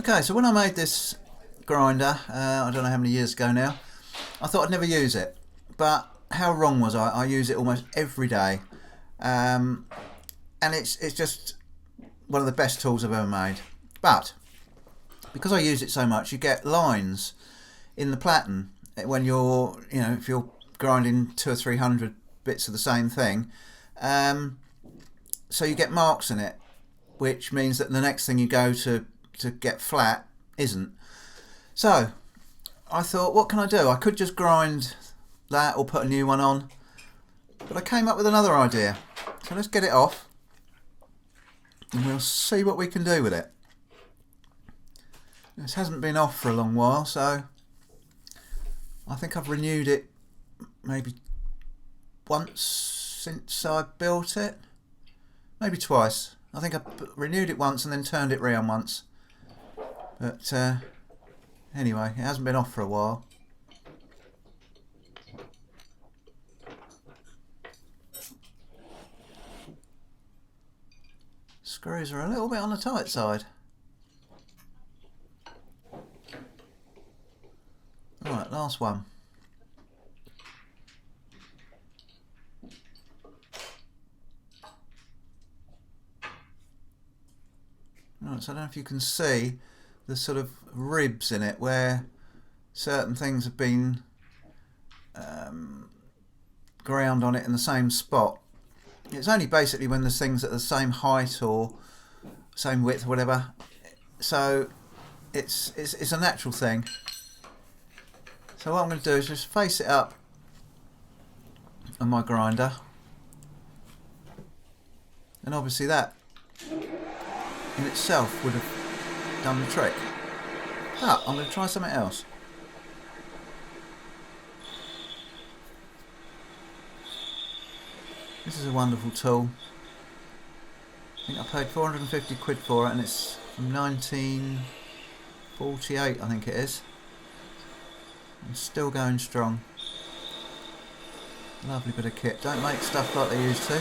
Okay, so when I made this grinder, I don't know how many years ago now, I thought I'd never use it. But how wrong was I? I use it almost every day. And it's just one of the best tools I've ever made. But because I use it so much, you get lines in the platen when you're, if you're grinding 200 or 300 bits of the same thing. So you get marks in it, which means that the next thing you go to get flat isn't. So I thought, what can I do? I could just grind that or put a new one on, but I came up with another idea. So let's get it off and we'll see what we can do with it. This hasn't been off for a long while, so I think I've renewed it maybe once since I built it, maybe twice. I think I renewed it once and then turned it round once. But anyway, it hasn't been off for a while. Screws are a little bit on the tight side. Right, last one. Right, so I don't know if you can see the sort of ribs in it where certain things have been ground on it in the same spot. It's only basically when there's things at the same height or same width or whatever. So it's a natural thing. So what I'm going to do is just face it up on my grinder, and obviously that in itself would have done the trick. But I'm going to try something else. This is a wonderful tool. I think I paid 450 quid for it, and it's from 1948, I think it is. And still going strong. Lovely bit of kit. Don't make stuff like they used to.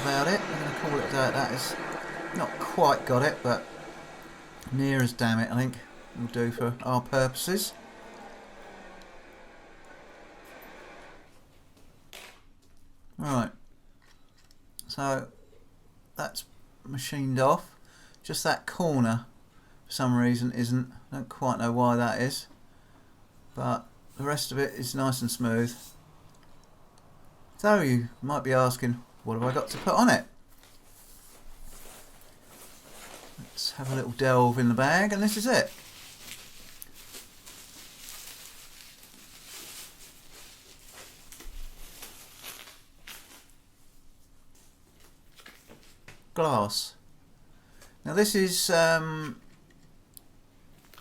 About it. I'm going to call it that. That is not quite got it, but near as damn it, I think will do for our purposes. Right, so that's machined off. Just that corner for some reason isn't. I don't quite know why that is, but the rest of it is nice and smooth. So you might be asking, what have I got to put on it? Let's have a little delve in the bag, and this is it. Glass. Now this is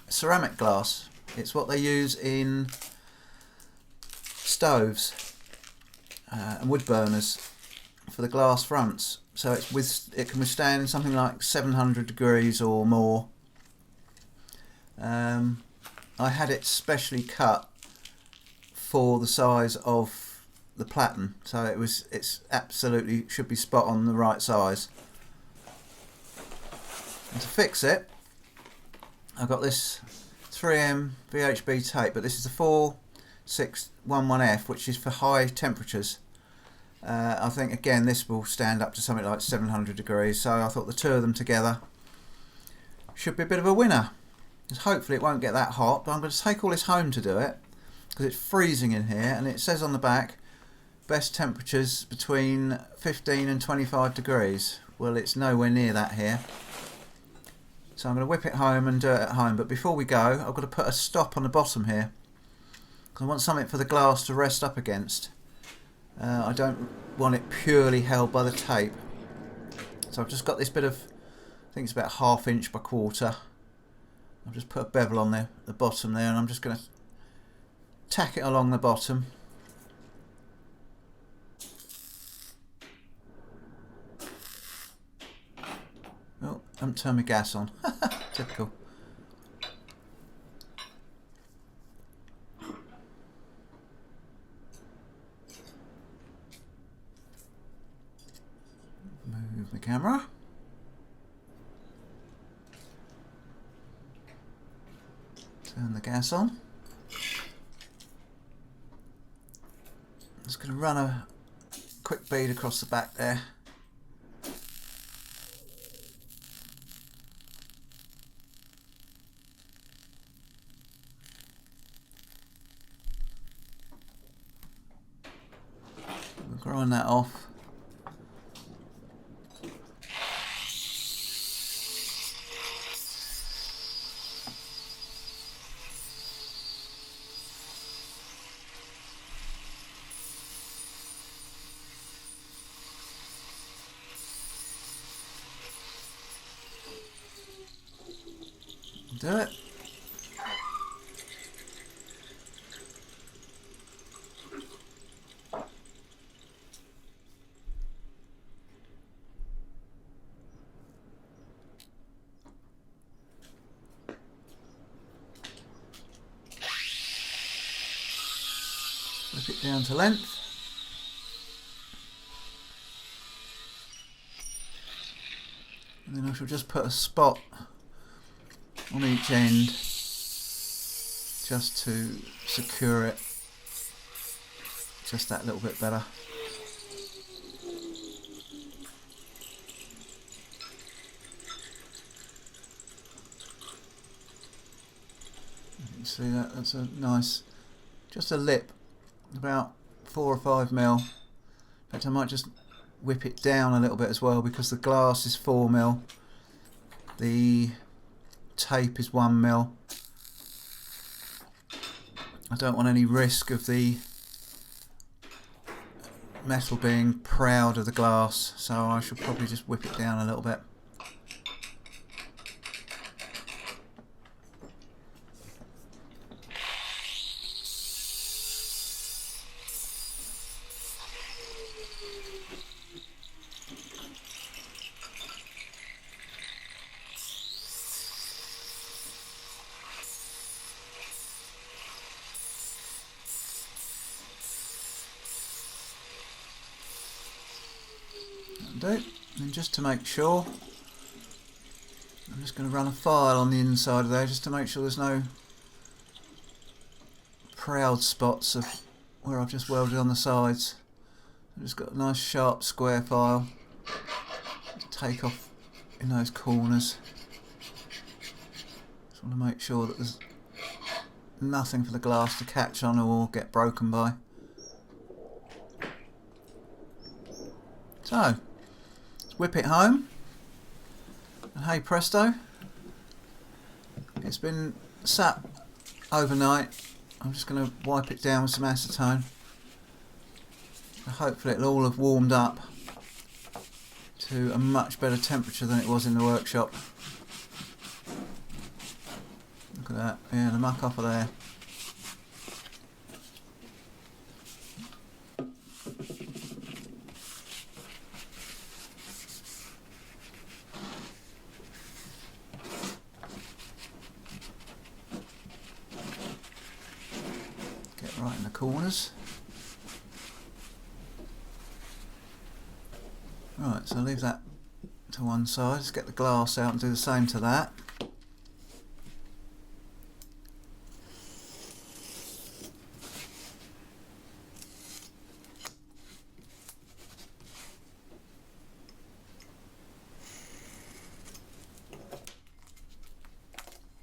ceramic glass. It's what they use in stoves and wood burners for the glass fronts, so it can withstand something like 700 degrees or more. I had it specially cut for the size of the platen, so it's absolutely should be spot on the right size. And to fix it, I've got this 3M VHB tape, but this is the 4611F, which is for high temperatures. I think again this will stand up to something like 700 degrees, so I thought the two of them together should be a bit of a winner. Because hopefully it won't get that hot, but I'm going to take all this home to do it because it's freezing in here, and it says on the back best temperatures between 15 and 25 degrees. Well, it's nowhere near that here. So I'm going to whip it home and do it at home, but before we go I've got to put a stop on the bottom here because I want something for the glass to rest up against. I don't want it purely held by the tape. So I've just got this bit of, I think it's about 1/2 inch by 1/4. I've just put a bevel on there, the bottom there, and I'm just going to tack it along the bottom. Oh, haven't turned my gas on. Typical. Move the camera. Turn the gas on. Just going to run a quick bead across the back there. We'll grind that off. Do it. Whip it down to length. And then I shall just put a spot on each end just to secure it just that little bit better. You can see that, that's a nice, just a lip, about 4 or 5 mil. In fact, I might just whip it down a little bit as well, because the glass is 4 mil. The tape is 1 mil. I don't want any risk of the metal being proud of the glass, so I should probably just whip it down a little bit. And just to make sure, I'm just going to run a file on the inside of there just to make sure there's no proud spots of where I've just welded on the sides. I've just got a nice sharp square file to take off in those corners. Just want to make sure that there's nothing for the glass to catch on or get broken by. So, whip it home, and hey presto, it's been sat overnight. I'm just going to wipe it down with some acetone. Hopefully it'll all have warmed up to a much better temperature than it was in the workshop. Look at that, yeah, the muck off of there. Right in the corners. Right, so leave that to one side. Let's get the glass out and do the same to that.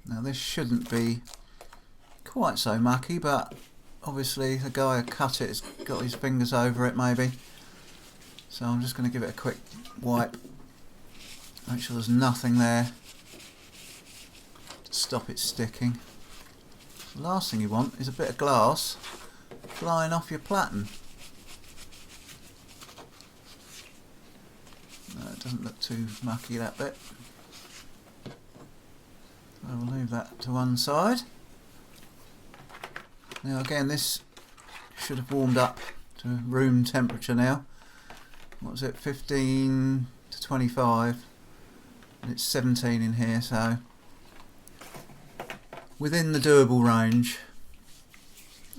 Now this shouldn't be quite so mucky, but obviously the guy who cut it has got his fingers over it maybe, so I'm just going to give it a quick wipe, make sure there's nothing there to stop it sticking. The last thing you want is a bit of glass flying off your platen. No, it doesn't look too mucky, that bit. So we'll leave that to one side. Now again, this should have warmed up to room temperature now. What was it, 15 to 25? and it's 17 in here, so within the doable range.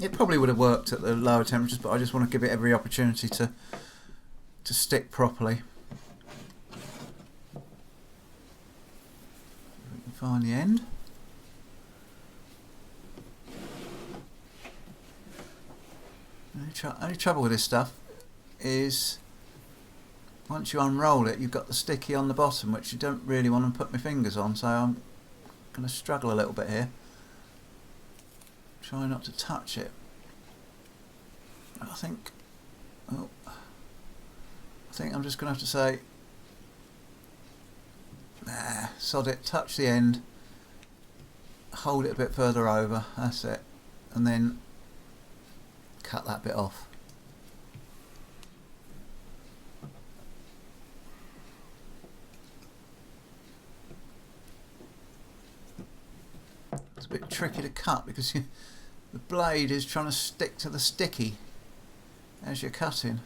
It probably would have worked at the lower temperatures, but I just want to give it every opportunity to stick properly. We can find the end. The only trouble with this stuff is once you unroll it, you've got the sticky on the bottom, which you don't really want to put my fingers on, so I'm going to struggle a little bit here. Try not to touch it. I think I'm just going to have to say, nah, sod it, touch the end, hold it a bit further over, that's it, and then cut that bit off. It's a bit tricky to cut because the blade is trying to stick to the sticky as you're cutting.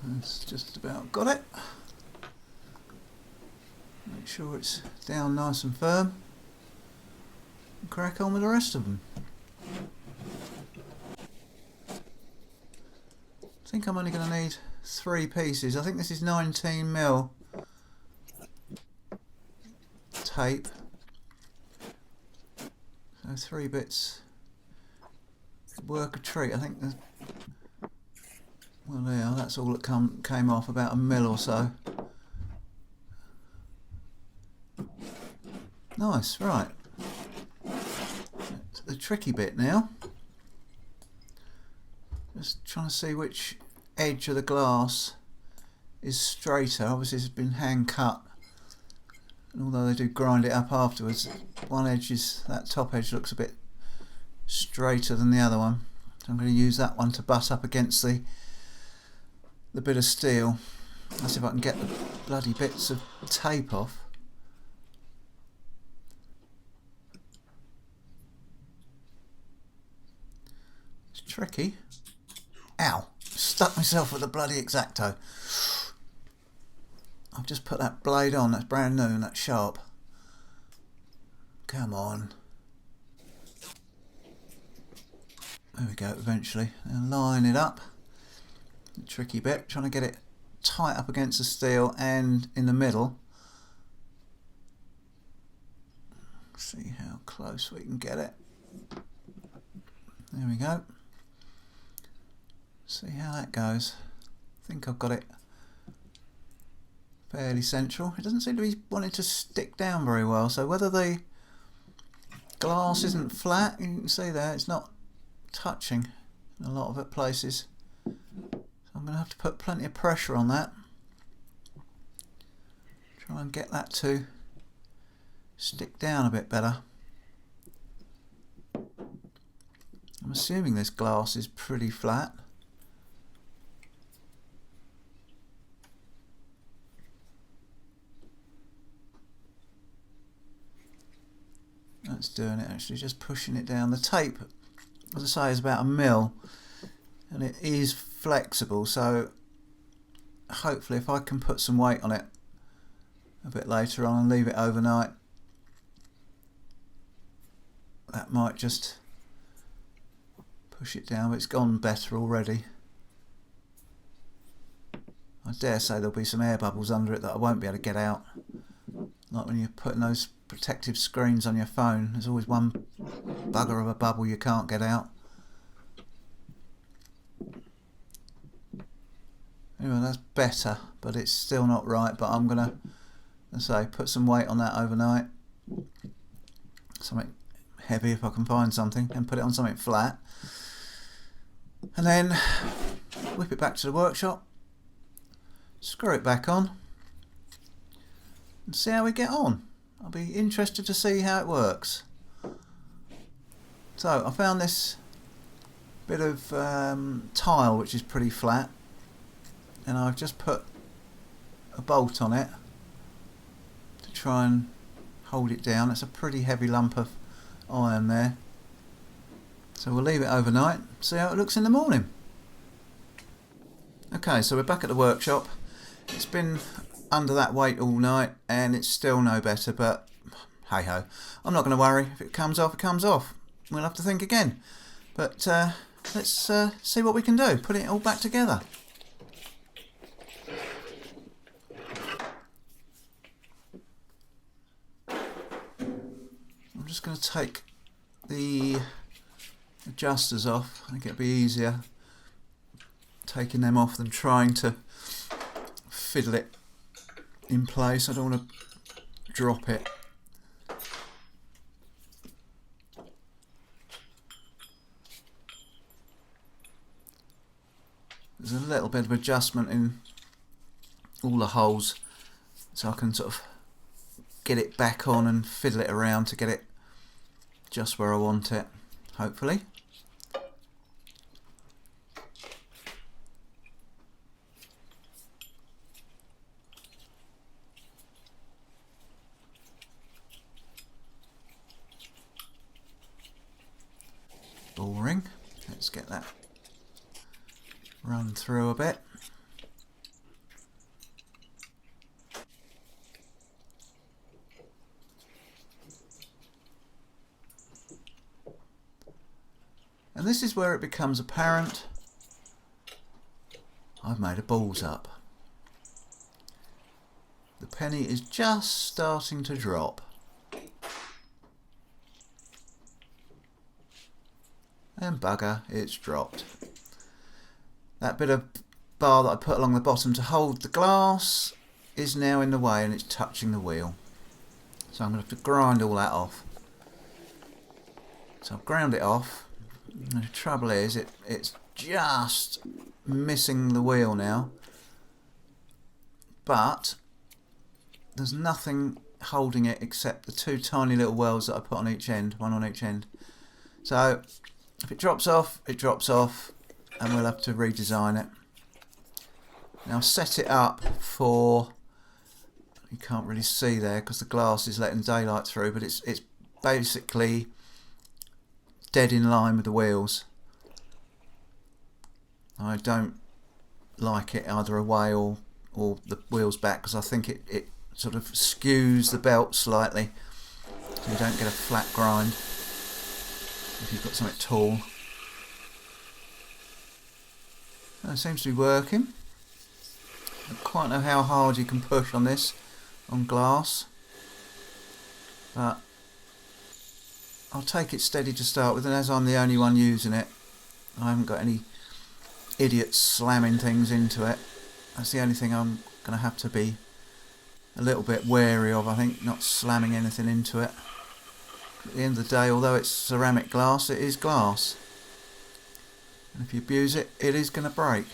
That's just about got it. Make sure it's down nice and firm. And crack on with the rest of them. I think I'm only going to need 3 pieces. I think this is 19mm tape. So 3 bits work a treat. I think there's, well, yeah, that's all that came off, about 1mm or so. Nice, right. That's the tricky bit now. Just trying to see which edge of the glass is straighter. Obviously it's been hand cut, and although they do grind it up afterwards, one edge is, that top edge looks a bit straighter than the other one. So I'm going to use that one to butt up against the bit of steel. Let's see if I can get the bloody bits of tape off. It's tricky. Ow! Stuck myself with the bloody X-Acto. I've just put that blade on, that's brand new and that's sharp. Come on. There we go, eventually. Now line it up. The tricky bit, trying to get it tight up against the steel and in the middle. See how close we can get it. There we go. See how that goes. I think I've got it fairly central. It doesn't seem to be wanting to stick down very well, so whether the glass isn't flat, you can see there it's not touching in a lot of it places. So I'm going to have to put plenty of pressure on that. Try and get that to stick down a bit better. I'm assuming this glass is pretty flat. That's doing it actually, just pushing it down. The tape, as I say, is about 1mm and it is flexible, so hopefully if I can put some weight on it a bit later on and leave it overnight, that might just push it down, but it's gone better already. I dare say there'll be some air bubbles under it that I won't be able to get out. Like when you're putting those protective screens on your phone, there's always one bugger of a bubble you can't get out. Anyway, that's better, but it's still not right, but I'm gonna, as I say, put some weight on that overnight. Something heavy if I can find something, and put it on something flat. And then whip it back to the workshop, screw it back on, and see how we get on. I'll be interested to see how it works. So I found this bit of tile which is pretty flat, and I've just put a bolt on it to try and hold it down. It's a pretty heavy lump of iron there. So we'll leave it overnight, see how it looks in the morning. Okay, so we're back at the workshop. It's been under that weight all night and it's still no better, but hey ho. I'm not going to worry. If it comes off, it comes off. We'll have to think again. But let's see what we can do. Put it all back together. I'm just going to take the adjusters off. I think it'll be easier taking them off than trying to fiddle it in place. I don't want to drop it. There's a little bit of adjustment in all the holes, so I can sort of get it back on and fiddle it around to get it just where I want it, hopefully. Boring. Let's get that run through a bit. And this is where it becomes apparent I've made a balls up. The penny is just starting to drop. And bugger, it's dropped. That bit of bar that I put along the bottom to hold the glass is now in the way and it's touching the wheel. So I'm going to have to grind all that off. So I've ground it off. The trouble is it's just missing the wheel now. But there's nothing holding it except the two tiny little wells that I put on each end, one on each end. So if it drops off, it drops off. And we'll have to redesign it. Now set it up for, you can't really see there because the glass is letting daylight through, but it's basically dead in line with the wheels. I don't like it either away or the wheels back because I think it sort of skews the belt slightly, so you don't get a flat grind if you've got something tall. It seems to be working. I don't quite know how hard you can push on this, on glass, but I'll take it steady to start with, and as I'm the only one using it, I haven't got any idiots slamming things into it. That's the only thing I'm going to have to be a little bit wary of, I think, not slamming anything into it. At the end of the day, although it's ceramic glass, it is glass. And if you abuse it, it is going to break.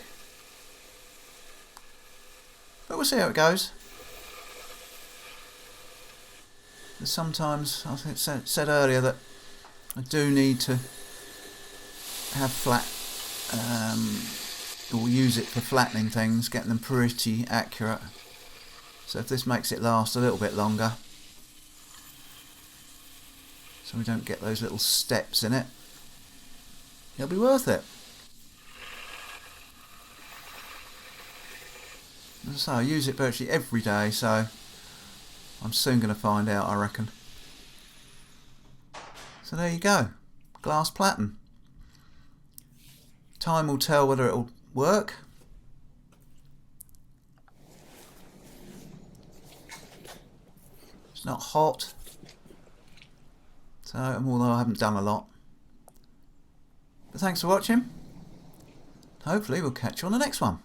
But we'll see how it goes. There's sometimes, I think said earlier, that I do need to have flat, or use it for flattening things, getting them pretty accurate. So if this makes it last a little bit longer, so we don't get those little steps in it, it'll be worth it. So I use it virtually every day, so I'm soon going to find out, I reckon. So there you go, glass platen. Time will tell whether it'll work. It's not hot, so although I haven't done a lot. But thanks for watching. Hopefully we'll catch you on the next one.